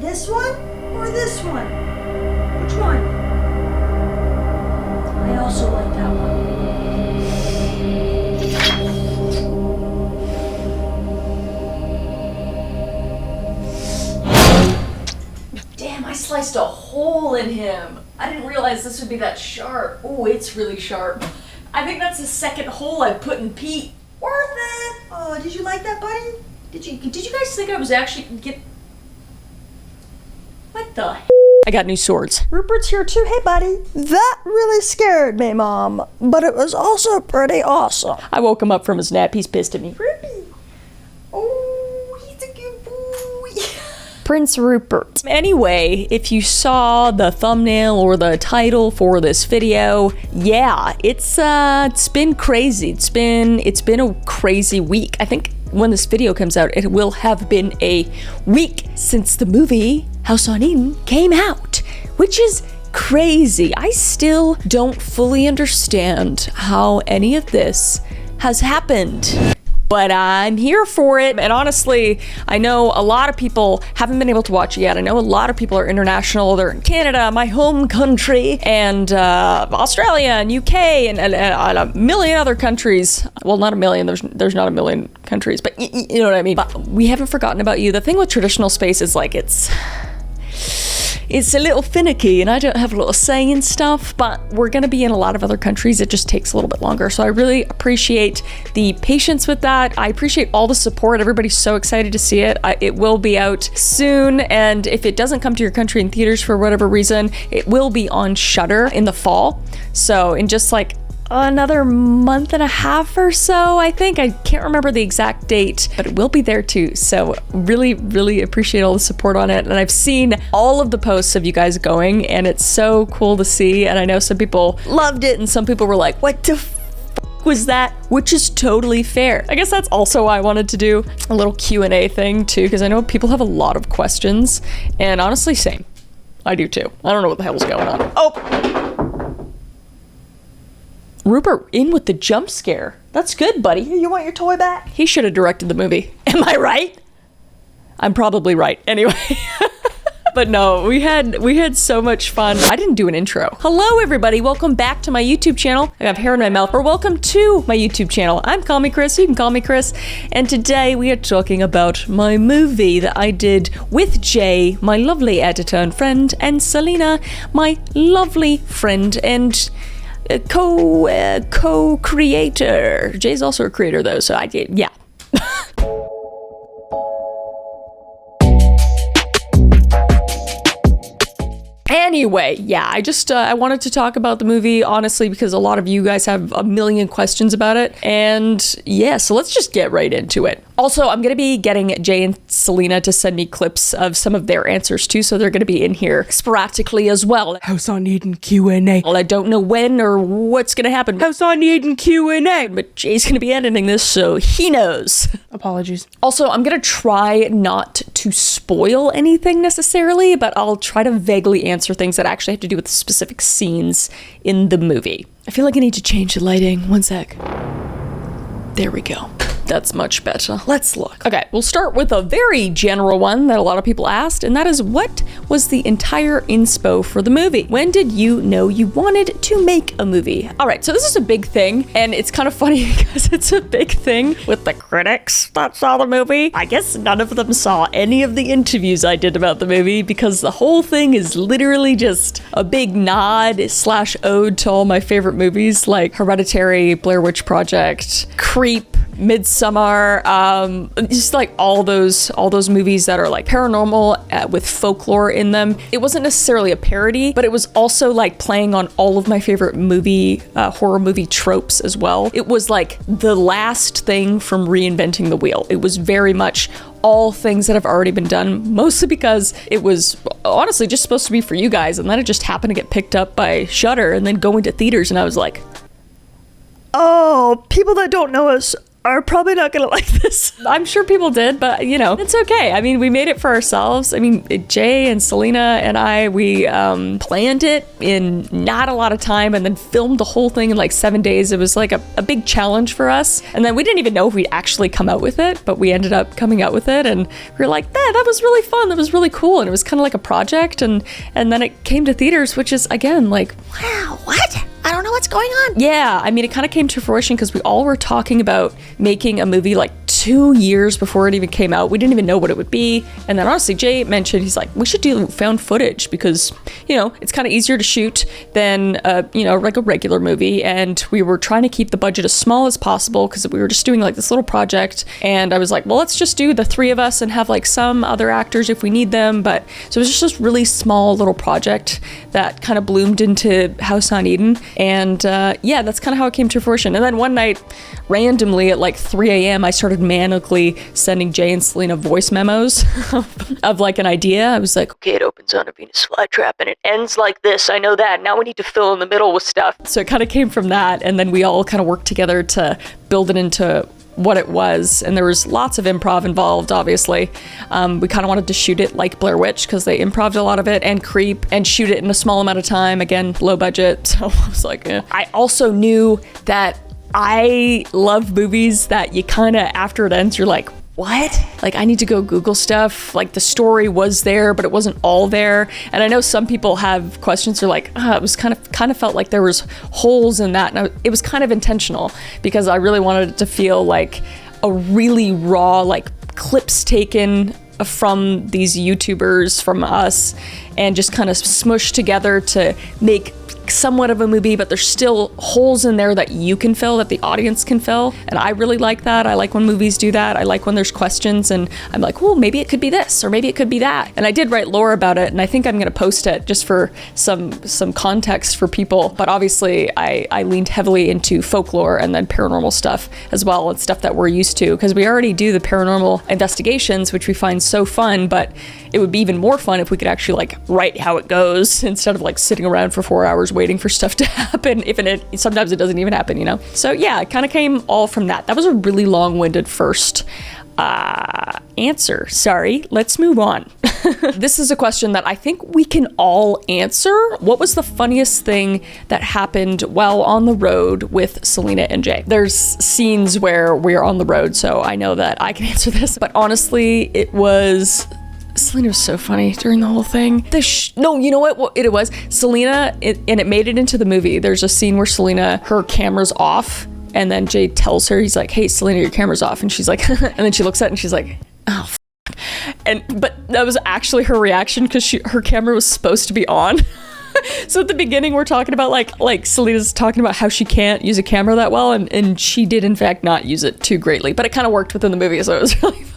This one or this one? Which one? I also like that one. Damn, I sliced a hole in him. I didn't realize this would be that sharp. Oh, it's really sharp. I think that's the second hole I've put in Pete. Worth it! Oh, did you like that, buddy? Did you guys think I was actually What the heck? I got new swords. Rupert's here too. Hey, buddy. That really scared me, Mom. But it was also pretty awesome. I woke him up from his nap. He's pissed at me. Rupert. Oh, he's a good boy. Prince Rupert. Anyway, if you saw the thumbnail or the title for this video, yeah, it's been crazy. It's been a crazy week. I think when this video comes out, it will have been a week since the movie House on Eden came out, which is crazy. I still don't fully understand how any of this has happened, but I'm here for it. And honestly, I know a lot of people haven't been able to watch it yet. I know a lot of people are international. They're in Canada, my home country, and Australia and UK and a million other countries. Well, not a million. There's not a million countries, but you know what I mean. But we haven't forgotten about you. The thing with traditional space is like it's a little finicky and I don't have a little say in stuff, but we're gonna be in a lot of other countries. It just takes a little bit longer. So I really appreciate the patience with that. I appreciate all the support. Everybody's so excited to see it. It will be out soon. And if it doesn't come to your country in theaters for whatever reason, it will be on Shudder in the fall. So in just like another month and a half or so, I think. I can't remember the exact date, but it will be there too. So really, really appreciate all the support on it. And I've seen all of the posts of you guys going, and it's so cool to see. And I know some people loved it, and some people were like, what the f was that? Which is totally fair. I guess that's also why I wanted to do a little Q&A thing too, because I know people have a lot of questions, and honestly, same. I do too. I don't know what the hell's going on. Oh! Rupert in with the jump scare. That's good, buddy. You want your toy back? He should have directed the movie. Am I right? I'm probably right. Anyway. But no, we had so much fun. I didn't do an intro. Hello, everybody. Welcome back to my YouTube channel. I have hair in my mouth. Or welcome to my YouTube channel. I'm Call Me Chris. You can call me Chris. And today we are talking about my movie that I did with Jay, my lovely editor and friend, and Selena, my lovely friend and co-creator. Jay's also a creator though, so I did, yeah. Anyway, yeah, I wanted to talk about the movie, honestly, because a lot of you guys have a million questions about it. And yeah, so let's just get right into it. Also, I'm going to be getting Jay and Selena to send me clips of some of their answers too, so they're going to be in here sporadically as well. House on Eden Q&A. Well, I don't know when or what's going to happen. House on Eden Q&A. But Jay's going to be editing this, so he knows. Apologies. Also, I'm going to try not to spoil anything necessarily, but I'll try to vaguely answer things that actually have to do with specific scenes in the movie. I feel like I need to change the lighting. One sec. There we go. That's much better. Let's look. Okay, we'll start with a very general one that a lot of people asked, and that is, what was the entire inspo for the movie? When did you know you wanted to make a movie? All right, so this is a big thing, and it's kind of funny because it's a big thing with the critics that saw the movie. I guess none of them saw any of the interviews I did about the movie, because the whole thing is literally just a big nod / ode to all my favorite movies like Hereditary, Blair Witch Project, Creep, Midsommar, just like all those movies that are like paranormal with folklore in them. It wasn't necessarily a parody, but it was also like playing on all of my favorite horror movie tropes as well. It was like the last thing from reinventing the wheel. It was very much all things that have already been done, mostly because it was honestly just supposed to be for you guys, and then it just happened to get picked up by Shudder and then go into theaters, and I was like, oh, people that don't know us, are probably not gonna like this. I'm sure people did, but you know, it's okay. I mean, we made it for ourselves. I mean, Jay and Selena and I, we planned it in not a lot of time and then filmed the whole thing in like 7 days. It was like a big challenge for us. And then we didn't even know if we'd actually come out with it, but we ended up coming out with it. And we were like, that was really fun. That was really cool. And it was kind of like a project. And then it came to theaters, which is, again, like, Wow, what? I don't know what's going on. yeah, I mean, it kind of came to fruition because we all were talking about making a movie like 2 years before it even came out. We didn't even know what it would be. And then honestly, Jay mentioned, he's like, we should do found footage because, you know, it's kind of easier to shoot than, like a regular movie. And we were trying to keep the budget as small as possible because we were just doing like this little project. And I was like, well, let's just do the three of us and have like some other actors if we need them. But so it was just this really small little project that kind of bloomed into House on Eden. And that's kind of how it came to fruition. And then one night, randomly at like 3 a.m., I started manically sending Jay and Selena voice memos of like an idea. I was like, okay, it opens on a Venus flytrap and it ends like this. I know that. Now we need to fill in the middle with stuff. So it kind of came from that. And then we all kind of worked together to build it into what it was. And there was lots of improv involved, obviously. We kind of wanted to shoot it like Blair Witch because they improv'd a lot of it, and Creep, and shoot it in a small amount of time. Again, low budget. So I was like, I also knew that I love movies that you kind of, after it ends, you're like, what? Like, I need to go Google stuff. Like, the story was there, but it wasn't all there. And I know some people have questions. They're like, it was kind of felt like there was holes in that. And it was kind of intentional because I really wanted it to feel like a really raw, like clips taken from these YouTubers, from us, and just kind of smushed together to make somewhat of a movie, but there's still holes in there that you can fill, that the audience can fill. And I really like that. I like when movies do that. I like when there's questions and I'm like, well, maybe it could be this or maybe it could be that. And I did write lore about it, and I think I'm going to post it just for some context for people. But obviously I leaned heavily into folklore and then paranormal stuff as well, and stuff that we're used to, because we already do the paranormal investigations, which we find so fun, but it would be even more fun if we could actually like write how it goes instead of like sitting around for 4 hours waiting for stuff to happen. Sometimes it doesn't even happen, you know? So yeah, it kind of came all from that. That was a really long-winded first answer. Sorry, let's move on. This is a question that I think we can all answer. What was the funniest thing that happened while on the road with Selena and Jay? There's scenes where we're on the road, so I know that I can answer this, but honestly, Selena was so funny during the whole thing. No, you know what it was? Selena, and it made it into the movie. There's a scene where Selena, her camera's off, and then Jay tells her, he's like, hey, Selena, your camera's off. And she's like, and then she looks at it and she's like, oh, but that was actually her reaction because her camera was supposed to be on. So at the beginning, we're talking about like Selena's talking about how she can't use a camera that well, and she did in fact not use it too greatly, but it kind of worked within the movie, so it was really fun.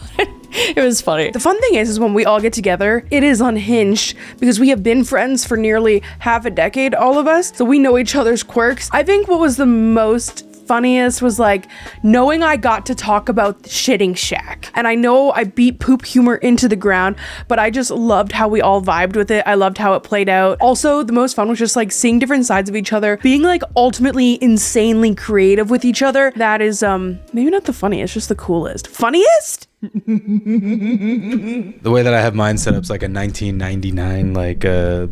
It was funny. The fun thing is when we all get together, it is unhinged because we have been friends for nearly half a decade, all of us, so we know each other's quirks. I think what was the most funniest was like knowing I got to talk about shitting Shaq. And I know I beat poop humor into the ground, but I just loved how we all vibed with it. I loved how it played out. Also, the most fun was just like seeing different sides of each other, being like ultimately insanely creative with each other. That is maybe not the funniest, just the coolest. Funniest? The way that I have mine set up is like a 1999 like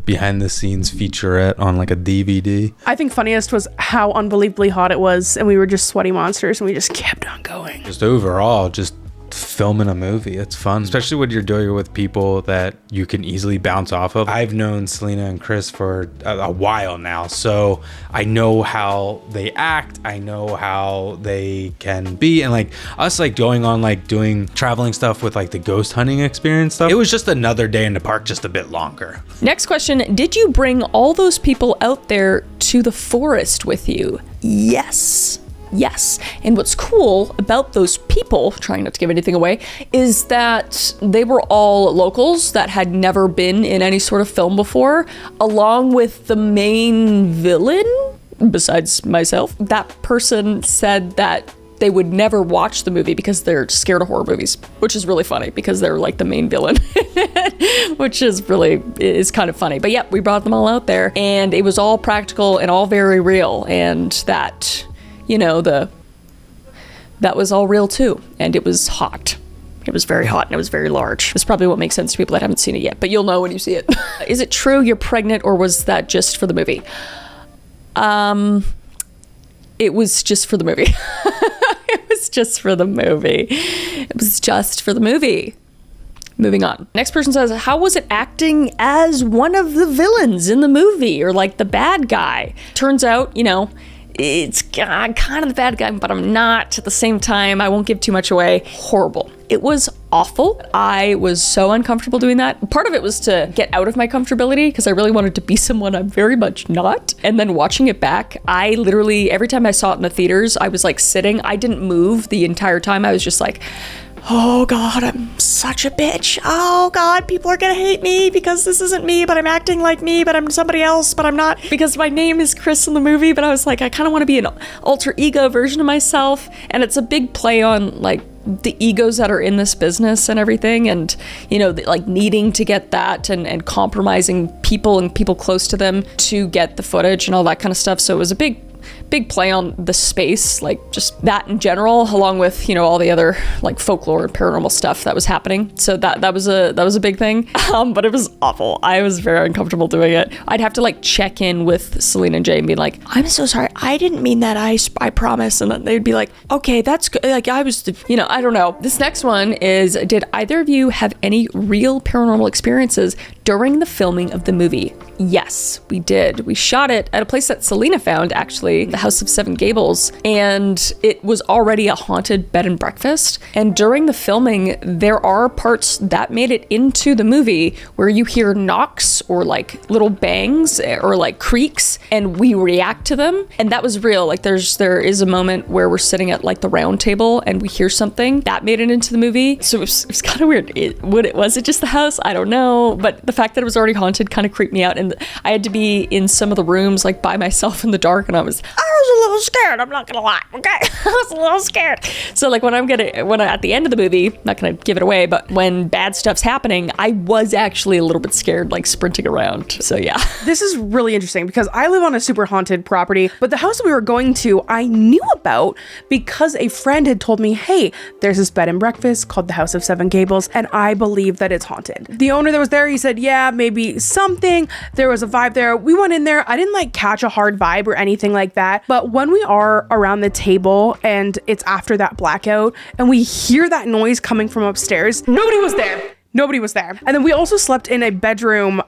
behind the scenes featurette on like a DVD. I think funniest was how unbelievably hot it was, and we were just sweaty monsters and we just kept on going. Just overall, just filming a movie, it's fun, especially when you're doing it with people that you can easily bounce off of. I've known Selena and Chris for a while now, so I know how they act, I know how they can be, and like us like going on like doing traveling stuff with like the ghost hunting experience stuff, it was just another day in the park, just a bit longer. Next question, did you bring all those people out there to the forest with you? Yes. Yes. And what's cool about those people, trying not to give anything away, is that they were all locals that had never been in any sort of film before, along with the main villain, besides myself. That person said that they would never watch the movie because they're scared of horror movies, which is really funny because they're like the main villain, which is kind of funny. But yeah, we brought them all out there and it was all practical and all very real, and that, you know, the that was all real too. And it was hot. It was very hot and it was very large. That's probably what makes sense to people that haven't seen it yet, but you'll know when you see it. Is it true you're pregnant, or was that just for the movie? It was just for the movie. It was just for the movie. It was just for the movie. Moving on. Next person says, how was it acting as one of the villains in the movie, or like the bad guy? Turns out, you know, it's kind of the bad guy, but I'm not at the same time. I won't give too much away. Horrible. It was awful. I was so uncomfortable doing that. Part of it was to get out of my comfortability because I really wanted to be someone I'm very much not. And then watching it back, I literally, every time I saw it in the theaters, I was like sitting. I didn't move the entire time. I was just like, oh God, I'm such a bitch. Oh God, people are gonna hate me because this isn't me, but I'm acting like me, but I'm somebody else, but I'm not, because my name is Chris in the movie. But I was like, I kind of want to be an alter ego version of myself. And it's a big play on like the egos that are in this business and everything, and you know, like needing to get that and compromising people and people close to them to get the footage and all that kind of stuff. So it was a big play on the space, like just that in general, along with, you know, all the other like folklore and paranormal stuff that was happening. So that was a big thing. But it was awful. I was very uncomfortable doing it. I'd have to like check in with Selena and Jay and be like, I'm so sorry, I didn't mean that, I promise. And then they'd be like, okay, that's good. Like I was, you know, I don't know. This next one is, did either of you have any real paranormal experiences during the filming of the movie? Yes, we did. We shot it at a place that Selena found, actually, the House of Seven Gables, and it was already a haunted bed and breakfast. And during the filming, there are parts that made it into the movie where you hear knocks or like little bangs or like creaks, and we react to them. And that was real. Like there is a moment where we're sitting at like the round table and we hear something that made it into the movie. So it was kind of weird. Was it just the house? I don't know. But the fact that it was already haunted kind of creeped me out. And I had to be in some of the rooms like by myself in the dark, and I was a little scared, I'm not gonna lie. Okay. I was a little scared. So like when at the end of the movie, not gonna give it away, but when bad stuff's happening, I was actually a little bit scared, like sprinting around. So yeah. This is really interesting because I live on a super haunted property, but the house that we were going to, I knew about because a friend had told me, hey, there's this bed and breakfast called the House of Seven Gables, and I believe that it's haunted. The owner that was there, he said, yeah, maybe something. There was a vibe there. We went in there. I didn't like catch a hard vibe or anything like that. But when we are around the table and it's after that blackout and we hear that noise coming from upstairs, nobody was there. And then we also slept in a bedroom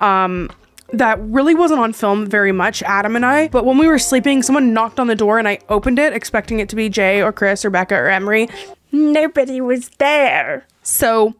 that really wasn't on film very much, Adam and I. But when we were sleeping, someone knocked on the door and I opened it expecting it to be Jay or Chris or Becca or Emery. Nobody was there. So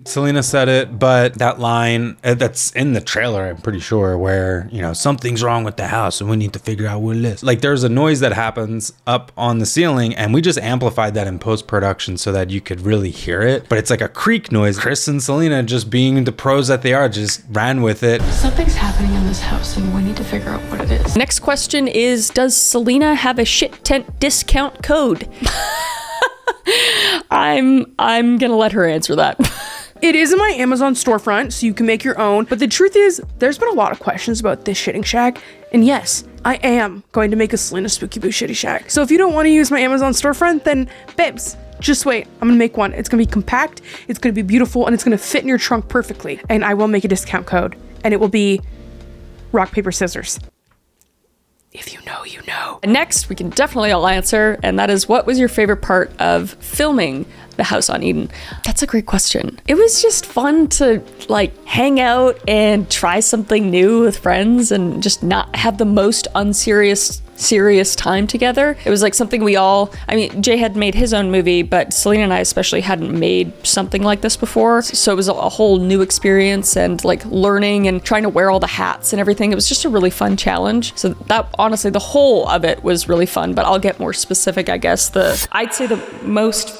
Selena said it, but that line that's in the trailer, I'm pretty sure, where, you know, something's wrong with the house and we need to figure out what it is. Like there's a noise that happens up on the ceiling and we just amplified that in post-production so that you could really hear it. But it's like a creak noise. Chris and Selena, just being the pros that they are, just ran with it. Something's happening in this house and we need to figure out what it is. Next question is, does Selena have a shit tent discount code? I'm gonna let her answer that. It is in my Amazon storefront, so you can make your own. But the truth is, there's been a lot of questions about this shitting shack. And yes, I am going to make a Selena Spooky Boo shitty shack. So if you don't want to use my Amazon storefront, then babes, just wait. I'm gonna make one. It's gonna be compact, it's gonna be beautiful, and it's gonna fit in your trunk perfectly. And I will make a discount code. And it will be rock, paper, scissors. If you know, you know. Next, we can definitely all answer, and that is, what was your favorite part of filming The House on Eden? That's a great question. It was just fun to like hang out and try something new with friends and just not have the most serious time together. It was like something Jay had made his own movie, but Selena and I especially hadn't made something like this before. So it was a whole new experience and like learning and trying to wear all the hats and everything. It was just a really fun challenge. So that, honestly, the whole of it was really fun, but I'll get more specific, I guess. I'd say the most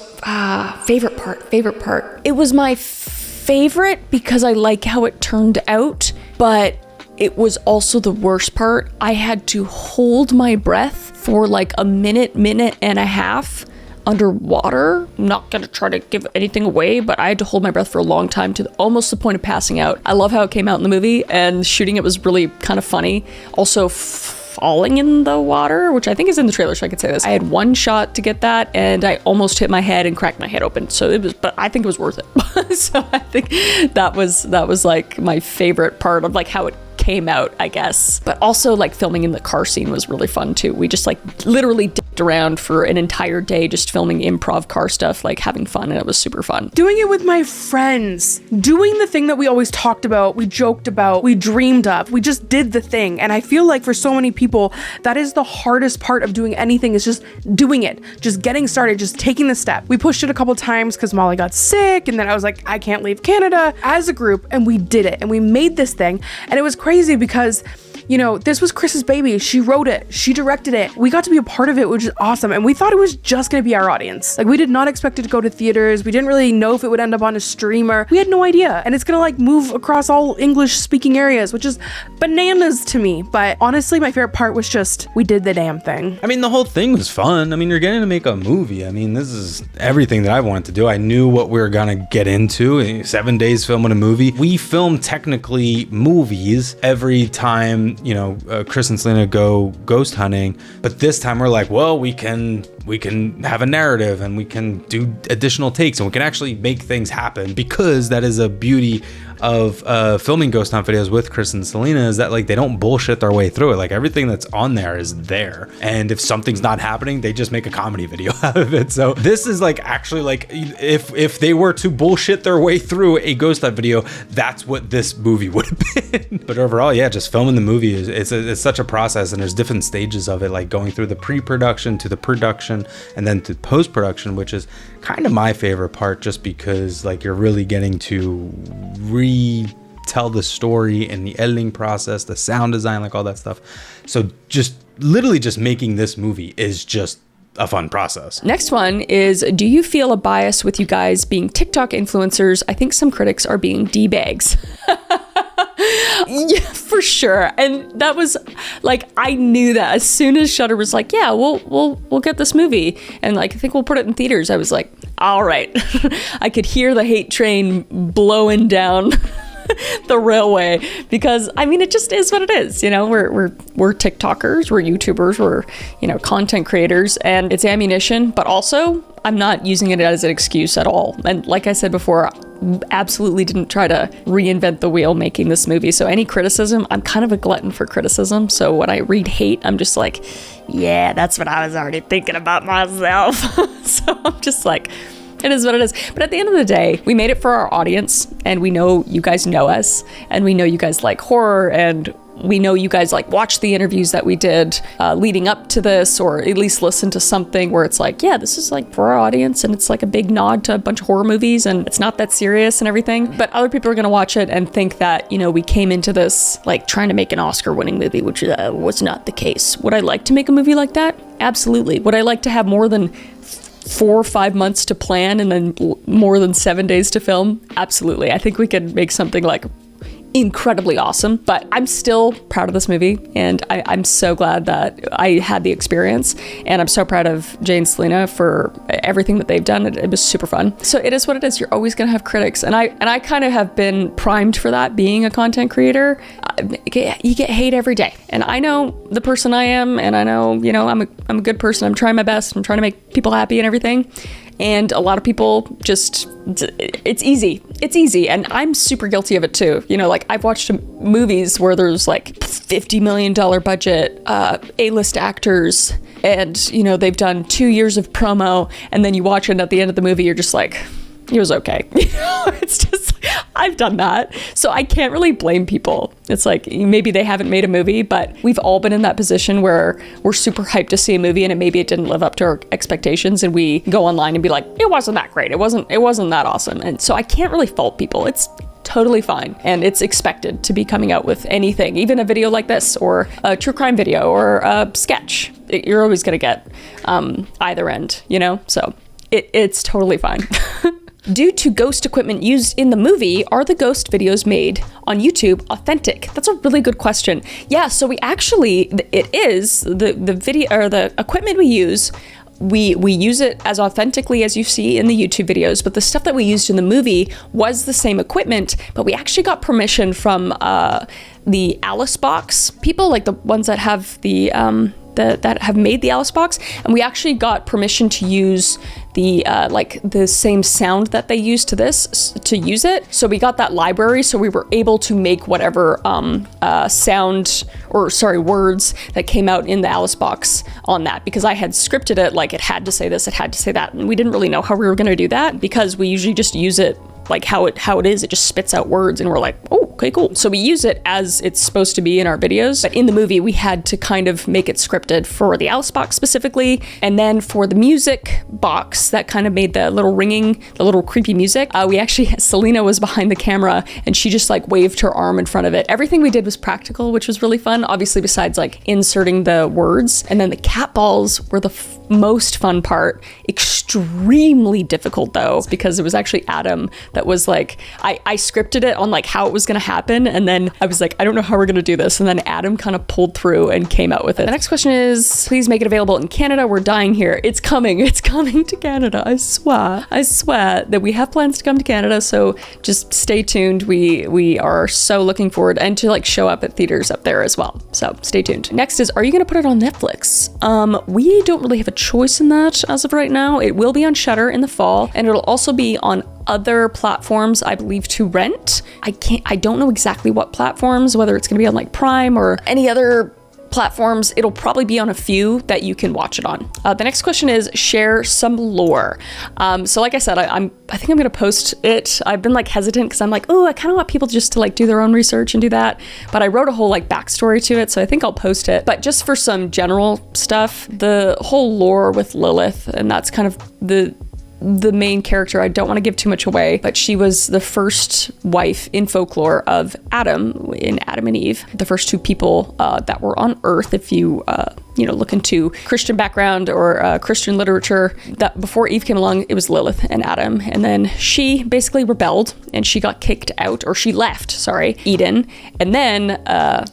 favorite part. It was my favorite because I like how it turned out, but it was also the worst part. I had to hold my breath for like a minute and a half underwater. I'm not gonna try to give anything away, but I had to hold my breath for a long time to almost the point of passing out. I love how it came out in the movie, and shooting it was really kind of funny. Also, falling in the water, which I think is in the trailer, so I could say this. I had one shot to get that, and I almost hit my head and cracked my head open. So it was, but I think it was worth it. So I think that was like my favorite part of like how it came out, I guess. But also like filming in the car scene was really fun too. We just like literally dipped around for an entire day just filming improv car stuff, like having fun, and it was super fun. Doing it with my friends, doing the thing that we always talked about, we joked about, we dreamed of, we just did the thing. And I feel like for so many people, that is the hardest part of doing anything, is just doing it, just getting started, just taking the step. We pushed it a couple times because Molly got sick, and then I was like, I can't leave Canada, as a group, and we did it, and we made this thing. And it was crazy because, you know, this was Chris's baby. She wrote it, she directed it. We got to be a part of it, which is awesome. And we thought it was just gonna be our audience. Like, we did not expect it to go to theaters. We didn't really know if it would end up on a streamer. We had no idea. And it's gonna like move across all English speaking areas, which is bananas to me. But honestly, my favorite part was just, we did the damn thing. I mean, the whole thing was fun. I mean, you're getting to make a movie. I mean, this is everything that I wanted to do. I knew what we were gonna get into. 7 days filming a movie. We film technically movies every time, you know, Chris and Selena go ghost hunting, but this time we're like, well, we can have a narrative, and we can do additional takes, and we can actually make things happen, because that is a beauty of filming ghost hunt videos with Chris and Selena, is that like they don't bullshit their way through it. Like, everything that's on there is there, and if something's not happening, they just make a comedy video out of it. So this is like actually like, if they were to bullshit their way through a ghost hunt video, that's what this movie would have been. But overall, yeah, just filming the movie it's such a process, and there's different stages of it, like going through the pre-production to the production and then to post-production, which is kind of my favorite part, just because like you're really getting to retell the story and the editing process, the sound design, like all that stuff. So just literally just making this movie is just a fun process. Next one is, do you feel a bias with you guys being TikTok influencers? I think some critics are being D-bags. Yeah, for sure. And that was like, I knew that as soon as Shudder was like, yeah, we'll get this movie, and like, I think we'll put it in theaters, I was like, all right. I could hear the hate train blowing down the railway, because I mean, it just is what it is. You know, we're TikTokers, we're YouTubers, we're, you know, content creators, and it's ammunition, but also I'm not using it as an excuse at all. And like I said before, absolutely didn't try to reinvent the wheel making this movie. So any criticism, I'm kind of a glutton for criticism. So when I read hate, I'm just like, yeah, that's what I was already thinking about myself. So I'm just like, it is what it is. But at the end of the day, we made it for our audience, and we know you guys know us, and we know you guys like horror, and we know you guys like watch the interviews that we did leading up to this, or at least listen to something where it's like, yeah, this is like for our audience, and it's like a big nod to a bunch of horror movies, and it's not that serious and everything. But other people are going to watch it and think that, you know, we came into this like trying to make an Oscar-winning movie, which was not the case. Would I like to make a movie like that? Absolutely. Would I like to have more than 4 or 5 months to plan and then more than 7 days to film? Absolutely. I think we could make something like incredibly awesome. But I'm still proud of this movie, and I'm so glad that I had the experience, and I'm so proud of Jay and Selena for everything that they've done. It was super fun. So it is what it is. You're always gonna have critics, and I kind of have been primed for that being a content creator. You get hate every day, and I know the person I am, and I know, you know, I'm a good person. I'm trying my best. I'm trying to make people happy and everything. And a lot of people just, it's easy. And I'm super guilty of it too. You know, like, I've watched movies where there's like $50 million budget, A-list actors, and, you know, they've done 2 years of promo, and then you watch it, and at the end of the movie, you're just like, it was okay. You know, it's just, I've done that. So I can't really blame people. It's like, maybe they haven't made a movie, but we've all been in that position where we're super hyped to see a movie, and maybe it didn't live up to our expectations, and we go online and be like, it wasn't that great. It wasn't that awesome. And so I can't really fault people. It's totally fine. And it's expected to be coming out with anything, even a video like this, or a true crime video, or a sketch. You're always going to get either end, you know? So it's totally fine. Due to ghost equipment used in the movie, are the ghost videos made on YouTube authentic? That's a really good question. Yeah, so we actually, it is, the video, or the equipment we use, we use it as authentically as you see in the YouTube videos, but the stuff that we used in the movie was the same equipment, but we actually got permission from the Alice box. People like the ones that have the that have made the Alice box, and we actually got permission to use the like the same sound that they use to this to use it. So we got that library, so we were able to make whatever words that came out in the Alice box on that, because I had scripted it like it had to say this, it had to say that, and we didn't really know how we were going to do that because we usually just use it like how it is. It just spits out words and we're like, oh, okay, cool. So we use it as it's supposed to be in our videos. But in the movie, we had to kind of make it scripted for the Alice box specifically. And then for the music box that kind of made the little ringing, the little creepy music, Selena was behind the camera and she just like waved her arm in front of it. Everything we did was practical, which was really fun. Obviously, besides like inserting the words. And then the cat balls were the most fun part. Extremely difficult though, because it was actually Adam that was like, I scripted it on like how it was going to happen, and then I was like, I don't know how we're going to do this, and then Adam kind of pulled through and came out with it. The next question is, please make it available in Canada. We're dying here. It's coming to Canada. I swear that we have plans to come to Canada, so just stay tuned. We are so looking forward, and to like show up at theaters up there as well, so stay tuned. Next is, are you going to put it on Netflix? We don't really have a choice in that as of right now. It will be on Shudder in the fall, and it'll also be on other platforms, I believe, to rent. I don't know exactly what platforms, whether it's gonna be on like Prime or any other platforms. It'll probably be on a few that you can watch it on. The next question is, share some lore. So like I said, I think I'm gonna post it. I've been like hesitant because I'm like, oh, I kind of want people just to like do their own research and do that. But I wrote a whole like backstory to it, so I think I'll post it. But just for some general stuff, the whole lore with Lilith, and that's kind of the main character. I don't want to give too much away, but she was the first wife in folklore of Adam, in Adam and Eve, the first two people that were on Earth. If you look into Christian background or Christian literature, that before Eve came along, it was Lilith and Adam, and then she basically rebelled and she got kicked out, or she left, Eden, and then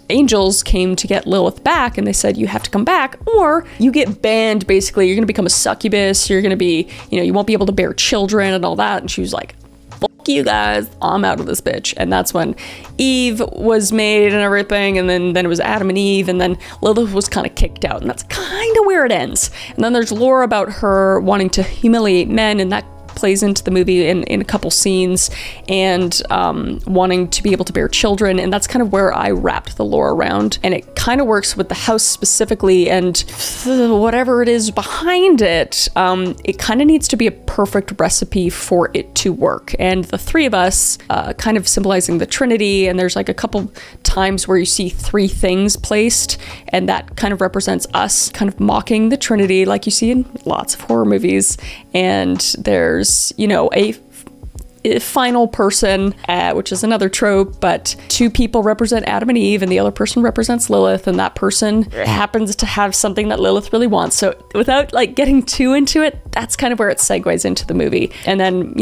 angels came to get Lilith back, and they said, you have to come back or you get banned. Basically, you're gonna become a succubus, you're gonna be, you won't be able to bear children and all that. And she was like, fuck you guys, I'm out of this bitch. And that's when Eve was made and everything, and then it was Adam and Eve, and then Lilith was kind of kicked out, and that's kind of where it ends. And then there's lore about her wanting to humiliate men, and that plays into the movie in a couple scenes, and wanting to be able to bear children, and that's kind of where I wrapped the lore around. And it kind of works with the house specifically, and whatever it is behind it, it kind of needs to be a perfect recipe for it to work. And the three of us, kind of symbolizing the Trinity, and there's like a couple times where you see three things placed, and that kind of represents us kind of mocking the Trinity like you see in lots of horror movies. And there's a final person, which is another trope, but two people represent Adam and Eve, and the other person represents Lilith, and that person happens to have something that Lilith really wants. So without like getting too into it, that's kind of where it segues into the movie. And then,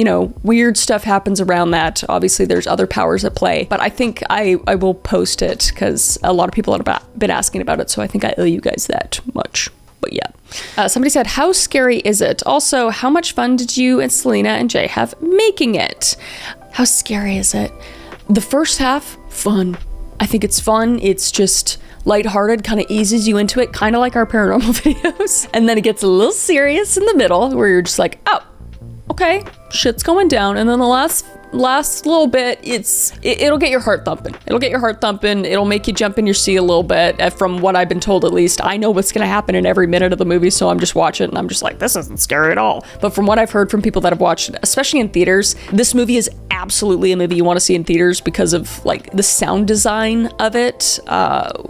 weird stuff happens around that. Obviously, there's other powers at play, but I think I will post it because a lot of people have been asking about it, so I think I owe you guys that much. But yeah. Somebody said, how scary is it? Also, how much fun did you and Selena and Jay have making it? How scary is it? The first half, fun. I think it's fun. It's just lighthearted, kind of eases you into it, kind of like our paranormal videos. And then it gets a little serious in the middle where you're just like, oh, okay, shit's going down. And then the last little bit, it'll get your heart thumping. It'll make you jump in your seat a little bit. From what I've been told, at least, I know what's going to happen in every minute of the movie, so I'm just watching it and I'm just like, this isn't scary at all. But from what I've heard from people that have watched it, especially in theaters, this movie is absolutely a movie you want to see in theaters because of like the sound design of it.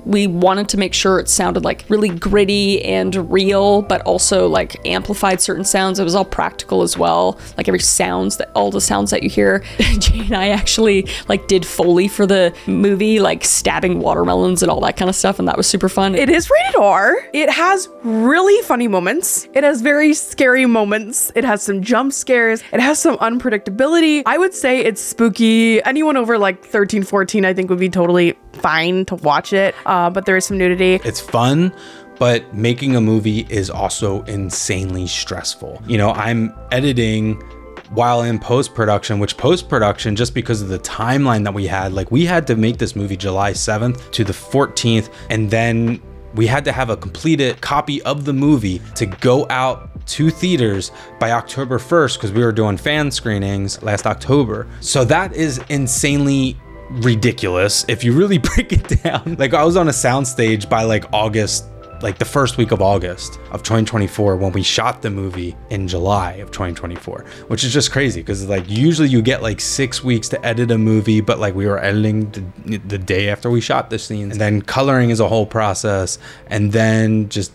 We wanted to make sure it sounded like really gritty and real, but also like amplified certain sounds. It was all practical as well. Like all the sounds that you hear. Jay and I actually like did Foley for the movie, like stabbing watermelons and all that kind of stuff, and that was super fun. It is rated R. It has really funny moments. It has very scary moments. It has some jump scares. It has some unpredictability. I would say it's spooky. Anyone over like 13, 14, I think would be totally fine to watch it. But there is some nudity. It's fun, but making a movie is also insanely stressful. I'm editing while in post-production, which post-production, just because of the timeline that we had, like we had to make this movie July 7th to the 14th, and then we had to have a completed copy of the movie to go out to theaters by October 1st, because we were doing fan screenings last October. So that is insanely ridiculous if you really break it down. Like I was on a soundstage by like August, like the first week of August of 2024, when we shot the movie in July of 2024, which is just crazy because like usually you get like 6 weeks to edit a movie, but like we were editing the day after we shot the scenes, and then coloring is a whole process, and then just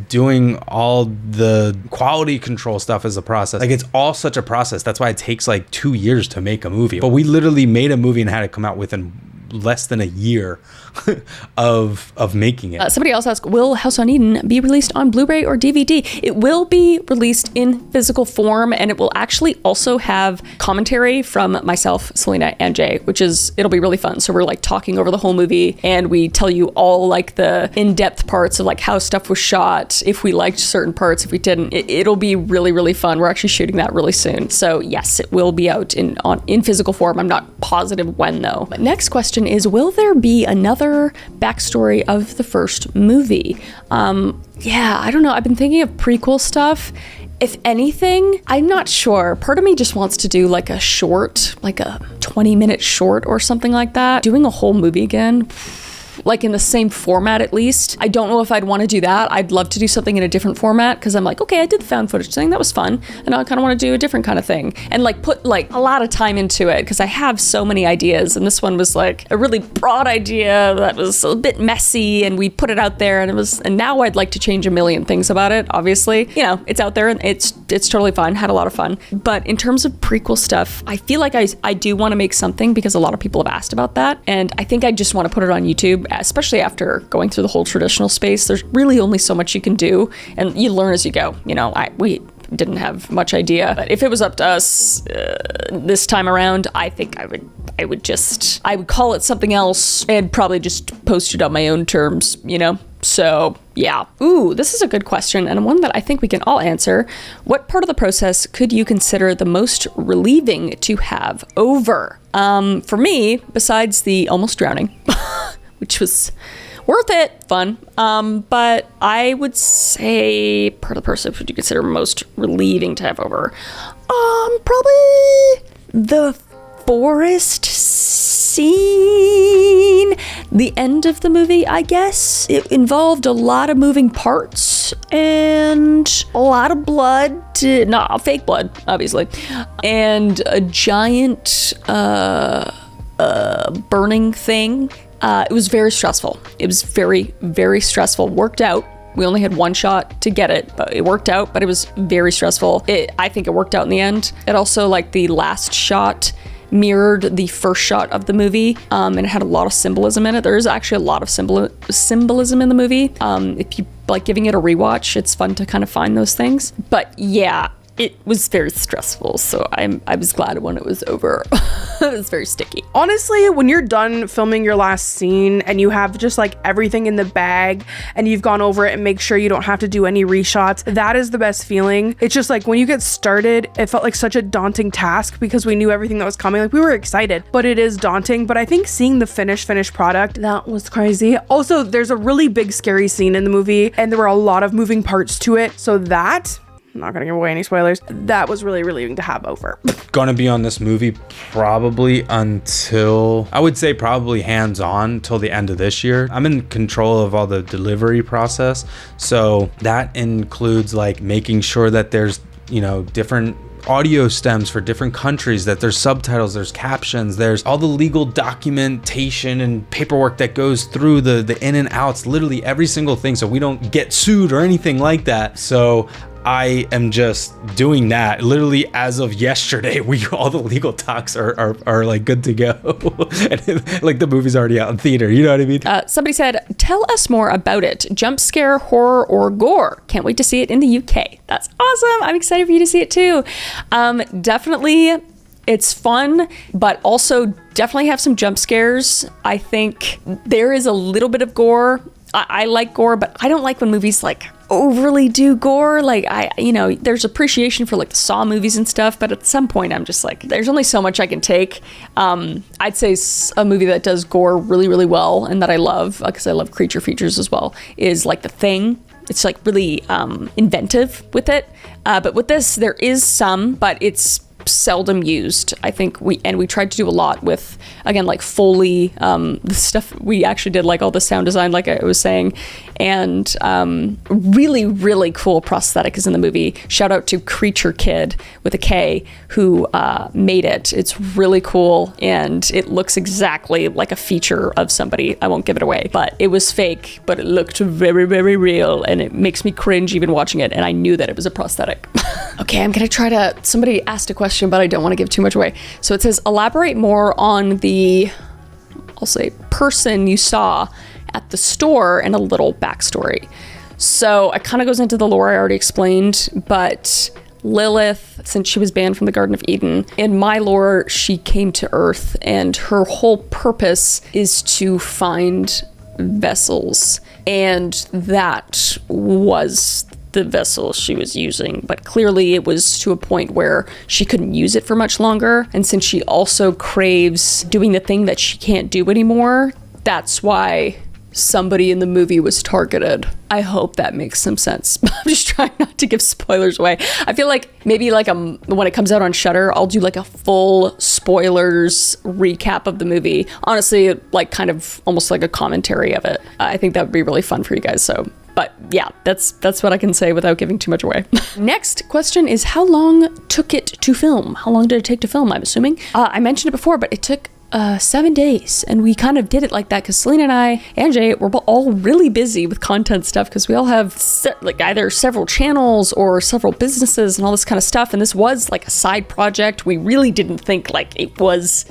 doing all the quality control stuff is a process. Like it's all such a process. That's why it takes like 2 years to make a movie. But we literally made a movie and had it come out within less than a year of making it. Somebody else asked, will House on Eden be released on Blu-ray or DVD? It will be released in physical form, and it will actually also have commentary from myself, Selena, and Jay, it'll be really fun. So we're like talking over the whole movie, and we tell you all like the in-depth parts of like how stuff was shot, if we liked certain parts, if we didn't. It'll be really, really fun. We're actually shooting that really soon. So yes, it will be out in physical form. I'm not positive when though. But next question is, will there be another backstory of the first movie? Yeah, I don't know. I've been thinking of prequel stuff. If anything, I'm not sure. Part of me just wants to do like a short, like a 20-minute short or something like that. Doing a whole movie again, like in the same format at least. I don't know if I'd want to do that. I'd love to do something in a different format, because I'm like, okay, I did the found footage thing, that was fun, and now I kind of want to do a different kind of thing and like put like a lot of time into it, because I have so many ideas, and this one was like a really broad idea that was a bit messy, and we put it out there, and now I'd like to change a million things about it. Obviously, you know, it's out there and it's totally fine. Had a lot of fun. But in terms of prequel stuff, I feel like I do want to make something, because a lot of people have asked about that, and I think I just want to put it on YouTube, especially after going through the whole traditional space. There's really only so much you can do, and you learn as you go. You know, we didn't have much idea, but if it was up to us this time around, I think I would call it something else and probably just post it on my own terms, you know? So yeah. Ooh, this is a good question, and one that I think we can all answer. What part of the process could you consider the most relieving to have over? For me, besides the almost drowning, which was worth it, fun. But I would say part of the process would you consider most relieving to have over? Probably the forest scene, the end of the movie, I guess. It involved a lot of moving parts and a lot of blood, not fake blood, obviously, and a giant burning thing. It was very stressful. It was very, very stressful. Worked out. We only had one shot to get it, but it worked out, but it was very stressful. I think it worked out in the end. It also, like, the last shot mirrored the first shot of the movie, and it had a lot of symbolism in it. There is actually a lot of symbolism in the movie. If you like giving it a rewatch, it's fun to kind of find those things. But yeah, it was very stressful, so I was glad when it was over. It was very sticky. Honestly, when you're done filming your last scene and you have just like everything in the bag and you've gone over it and make sure you don't have to do any reshots, that is the best feeling. It's just like when you get started, it felt like such a daunting task because we knew everything that was coming. Like we were excited, but it is daunting. But I think seeing the finished product, that was crazy. Also, there's a really big scary scene in the movie and there were a lot of moving parts to it. So that, I'm not gonna give away any spoilers, that was really relieving to have over. Gonna be on this movie probably until, I would say probably hands-on till the end of this year. I'm in control of all the delivery process, so that includes like making sure that there's, you know, different audio stems for different countries, that there's subtitles, there's captions, there's all the legal documentation and paperwork that goes through the in and outs, literally every single thing, so we don't get sued or anything like that. So I am just doing that. Literally as of yesterday, all the legal docs are like good to go. And like the movie's already out in theater, you know what I mean? Somebody said, tell us more about it. Jump scare, horror, or gore? Can't wait to see it in the UK. That's awesome. I'm excited for you to see it too. Definitely, it's fun, but also definitely have some jump scares. I think there is a little bit of gore. I like gore, but I don't like when movies like overly do gore. Like there's appreciation for like the Saw movies and stuff, but at some point I'm just like, there's only so much I can take. I'd say a movie that does gore really, really well and that I love, because I love creature features as well, is like The Thing. It's like really inventive with it. But with this, there is some, but it's seldom used. I think we tried to do a lot with, again, like Foley, the stuff we actually did, like all the sound design, like I was saying, and really, really cool prosthetic is in the movie. Shout out to Creature Kid with a K who made it. It's really cool and it looks exactly like a feature of somebody. I won't give it away, but it was fake, but it looked very, very real, and it makes me cringe even watching it, and I knew that it was a prosthetic. Okay, I'm gonna try to, somebody asked a question, but I don't want to give too much away. So it says, elaborate more on the, I'll say, person you saw at the store and a little backstory. So it kind of goes into the lore I already explained, but Lilith, since she was banned from the Garden of Eden, in my lore, she came to Earth, and her whole purpose is to find vessels, and that was the vessel she was using, but clearly it was to a point where she couldn't use it for much longer, and since she also craves doing the thing that she can't do anymore, that's why somebody in the movie was targeted. I hope that makes some sense. I'm just trying not to give spoilers away. I feel like maybe like when it comes out on Shudder, I'll do like a full spoilers recap of the movie. Honestly, like kind of almost like a commentary of it. I think that would be really fun for you guys. So, but yeah, that's what I can say without giving too much away. Next question is, how long took it to film? How long did it take to film, I'm assuming? I mentioned it before, but it took 7 days, and we kind of did it like that because Selena and I and Jay were all really busy with content stuff because we all have like either several channels or several businesses and all this kind of stuff, and this was like a side project. We really didn't think like it was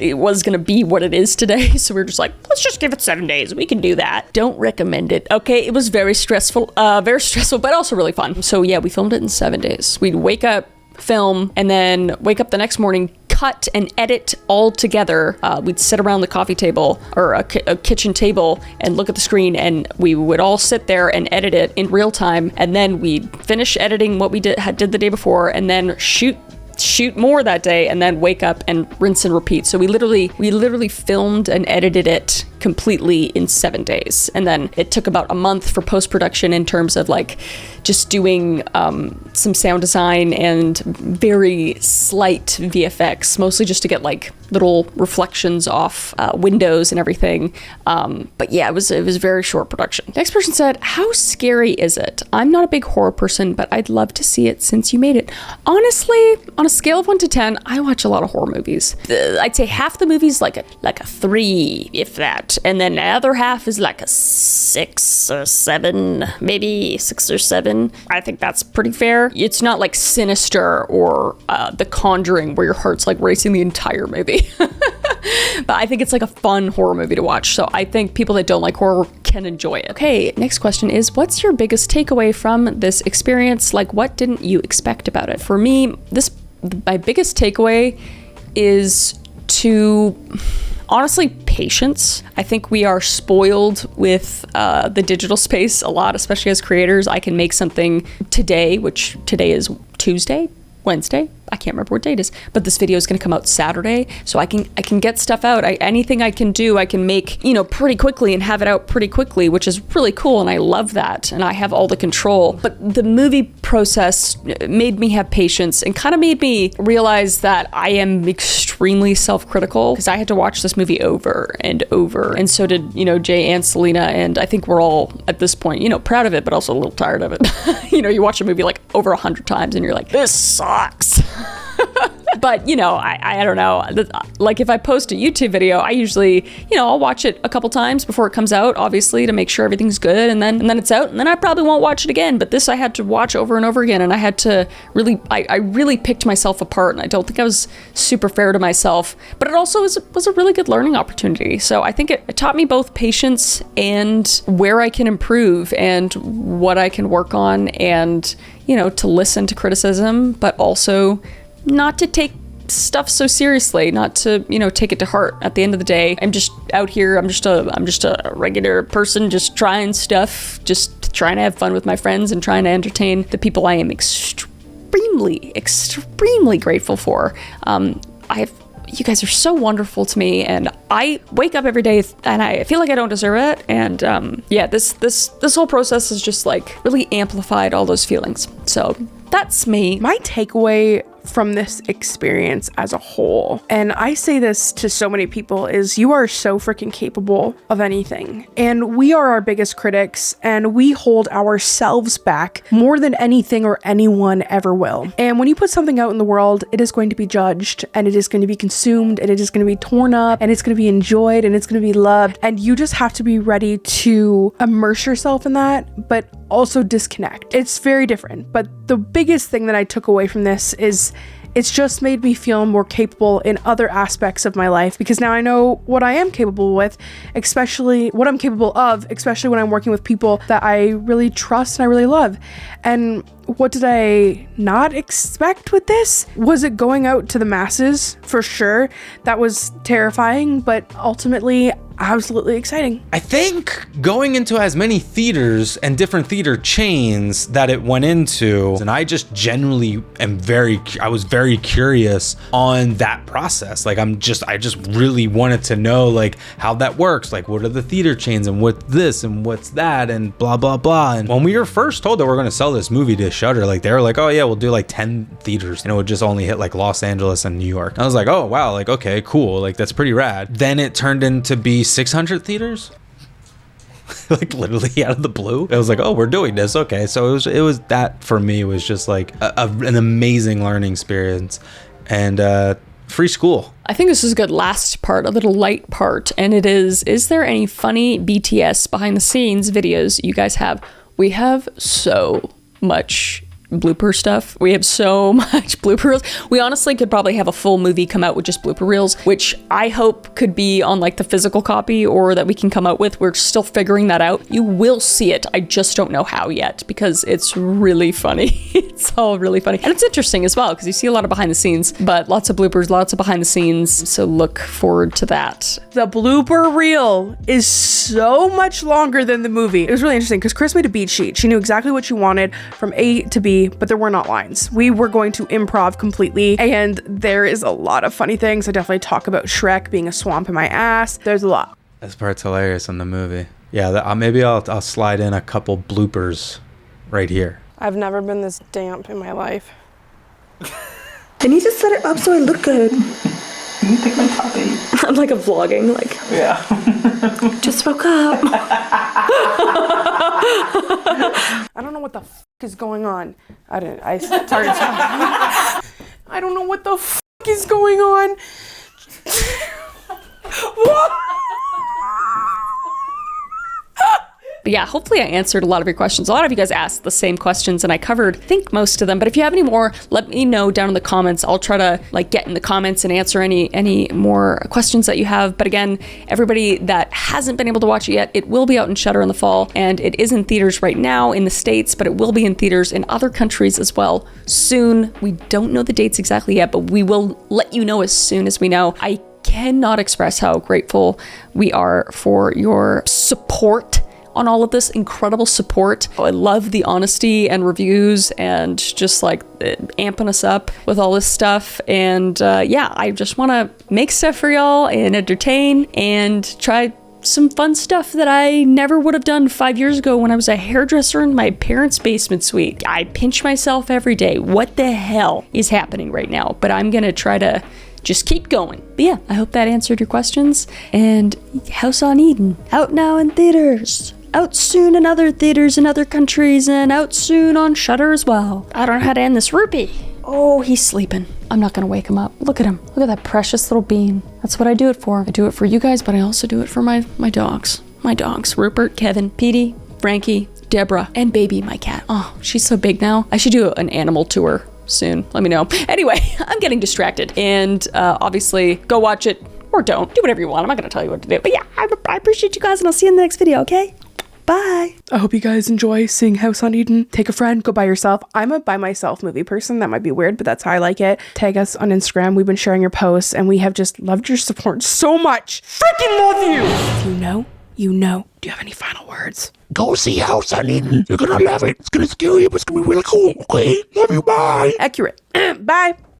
gonna be what it is today, so we were just like, let's just give it 7 days, we can do that. Don't recommend it. Okay, it was very stressful, but also really fun. So yeah, we filmed it in 7 days. We'd wake up, film, and then wake up the next morning, cut and edit all together. We'd sit around the coffee table or a kitchen table and look at the screen, and we would all sit there and edit it in real time, and then we'd finish editing what we did the day before, and then shoot more that day, and then wake up and rinse and repeat. So we literally filmed and edited it completely in 7 days, and then it took about a month for post-production in terms of like just doing some sound design and very slight VFX, mostly just to get like little reflections off windows and everything. But yeah, it was a very short production. Next person said, how scary is it? I'm not a big horror person, but I'd love to see it since you made it. Honestly, on a scale of 1 to 10, I watch a lot of horror movies. I'd say half the movies like a 3, if that, and then the other half is like a 6 or 7, maybe 6 or 7. I think that's pretty fair. It's not like Sinister or The Conjuring where your heart's like racing the entire movie. But I think it's like a fun horror movie to watch. So I think people that don't like horror can enjoy it. Okay, next question is, what's your biggest takeaway from this experience? Like, what didn't you expect about it? For me, my biggest takeaway is to, honestly, patience. I think we are spoiled with the digital space a lot, especially as creators. I can make something today, which today is Tuesday, Wednesday. I can't remember what date it is, but this video is going to come out Saturday, so I can get stuff out. Anything I can do, I can make, pretty quickly and have it out pretty quickly, which is really cool, and I love that, and I have all the control. But the movie process made me have patience and kind of made me realize that I am extremely self-critical, because I had to watch this movie over and over, and so did, Jay and Selena, and I think we're all, at this point, proud of it, but also a little tired of it. You watch a movie like over 100 times, and you're like, this sucks. But, I don't know. Like, if I post a YouTube video, I usually, I'll watch it a couple times before it comes out, obviously, to make sure everything's good. And then it's out, and then I probably won't watch it again. But this I had to watch over and over again. And I had to really, I really picked myself apart. And I don't think I was super fair to myself. But it also was a really good learning opportunity. So I think it taught me both patience and where I can improve and what I can work on, and, to listen to criticism, but also not to take stuff so seriously, not to, take it to heart. At the end of the day, I'm just out here. I'm just a regular person, just trying stuff, just trying to have fun with my friends and trying to entertain the people I am extremely grateful for. You guys are so wonderful to me, and I wake up every day and I feel like I don't deserve it. And this whole process has just like really amplified all those feelings. So that's me. My takeaway from this experience as a whole, and I say this to so many people, is you are so freaking capable of anything. And we are our biggest critics, and we hold ourselves back more than anything or anyone ever will. And when you put something out in the world, it is going to be judged, and it is going to be consumed, and it is going to be torn up, and it's going to be enjoyed, and it's going to be loved. And you just have to be ready to immerse yourself in that, but also disconnect. It's very different. But the biggest thing that I took away from this is it's just made me feel more capable in other aspects of my life, because now I know what I am capable with, especially what I'm capable of, especially when I'm working with people that I really trust and I really love. And what did I not expect with this? Was it going out to the masses? For sure. That was terrifying, but ultimately absolutely exciting. I think going into as many theaters and different theater chains that it went into, and I just generally I was very curious on that process. Like I just really wanted to know like how that works. Like what are the theater chains and what's this and what's that and blah, blah, blah. And when we were first told that we're going to sell this movie to Shudder, like they were like, oh yeah, we'll do like 10 theaters and it would just only hit like Los Angeles and New York. And I was like, oh wow, like okay, cool. Like that's pretty rad. Then it turned into be 600 theaters. Like literally out of the blue. I was like, oh, we're doing this. Okay. So it was that for me was just like an amazing learning experience and free school. I think this is a good last part, a little light part. And it is there any funny BTS behind the scenes videos you guys have? We have so much blooper stuff. We have so much blooper reels. We honestly could probably have a full movie come out with just blooper reels, which I hope could be on like the physical copy or that we can come out with. We're still figuring that out. You will see it. I just don't know how yet because it's really funny. It's all really funny. And it's interesting as well because you see a lot of behind the scenes, but lots of bloopers, lots of behind the scenes. So look forward to that. The blooper reel is so much longer than the movie. It was really interesting because Chris made a beat sheet. She knew exactly what she wanted from A to B, but there were not lines. We were going to improv completely, and there is a lot of funny things. I definitely talk about Shrek being a swamp in my ass. There's a lot. This part's hilarious in the movie. Yeah, maybe I'll slide in a couple bloopers right here. I've never been this damp in my life. I need to set it up so I look good. Can you pick my puppy? I'm like a vlogging, like, Yeah. just woke up. I don't know what the is going on. I started talking. I don't know what the is going on. What? But yeah, hopefully I answered a lot of your questions. A lot of you guys asked the same questions and I covered, I think, most of them. But if you have any more, let me know down in the comments. I'll try to like get in the comments and answer any more questions that you have. But again, everybody that hasn't been able to watch it yet, it will be out in Shudder in the fall. And it is in theaters right now in the States, but it will be in theaters in other countries as well soon. We don't know the dates exactly yet, but we will let you know as soon as we know. I cannot express how grateful we are for your support on all of this incredible support. I love the honesty and reviews and just like amping us up with all this stuff. And yeah, I just want to make stuff for y'all and entertain and try some fun stuff that I never would have done 5 years ago when I was a hairdresser in my parents' basement suite. I pinch myself every day. What the hell is happening right now? But I'm gonna try to just keep going. But yeah, I hope that answered your questions. And House on Eden, out now in theaters. Out soon in other theaters in other countries, and out soon on Shudder as well. I don't know how to end this. Rupee. Oh, he's sleeping. I'm not gonna wake him up. Look at him. Look at that precious little bean. That's what I do it for. I do it for you guys, but I also do it for my dogs. My dogs. Rupert, Kevin, Petey, Frankie, Deborah, and Baby, my cat. Oh, she's so big now. I should do an animal tour soon. Let me know. Anyway, I'm getting distracted. And obviously, go watch it or don't. Do whatever you want. I'm not gonna tell you what to do. But yeah, I appreciate you guys, and I'll see you in the next video, okay? Bye. I hope you guys enjoy seeing House on Eden. Take a friend, go by yourself. I'm a by myself movie person. That might be weird, but that's how I like it. Tag us on Instagram. We've been sharing your posts and we have just loved your support so much. Freaking love you. If you know, you know. Do you have any final words? Go see House on Eden. You're gonna love it. It's gonna scare you, but it's gonna be really cool. Okay? Love you. Bye. Accurate. Bye.